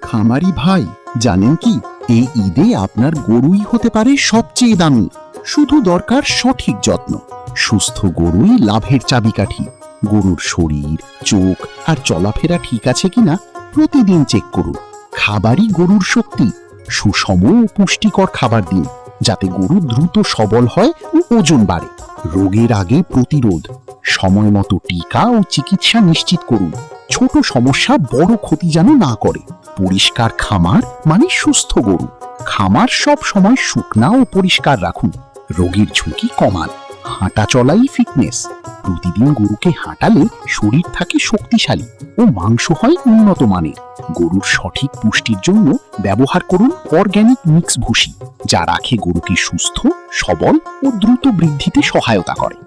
খামারি ভাই, জানেন কি, এই ঈদে আপনার গরুই হতে পারে সবচেয়ে দামি। শুধু দরকার সঠিক যত্ন। সুস্থ গরুই লাভের চাবিকাঠি। গরুর শরীর, চোখ আর চলাফেরা ঠিক আছে কিনা প্রতিদিন চেক করুন। খাবারই গরুর শক্তি। সুষম ও পুষ্টিকর খাবার দিন, যাতে গরু দ্রুত সবল হয় ও ওজন বাড়ে। রোগের আগে প্রতিরোধ, সময় মতো টিকা ও চিকিৎসা নিশ্চিত করুন। ছোট সমস্যা বড় ক্ষতি যেন না করে। পরিষ্কার খামার মানে সুস্থ গরু। খামার সব সময় শুকনা ও পরিষ্কার রাখুন। রোগের ঝুঁকি কমান। হাঁটা চলাই ফিটনেস। প্রতিদিন গরুকে হাঁটালে শরীর থাকে শক্তিশালী ও মাংস হয় উন্নত মানের। গরুর সঠিক পুষ্টির জন্য ব্যবহার করুন অর্গানিক মিক্স ভুসি, যা রাখে গরুকে সুস্থ, সবল ও দ্রুত বৃদ্ধিতে সহায়তা করে।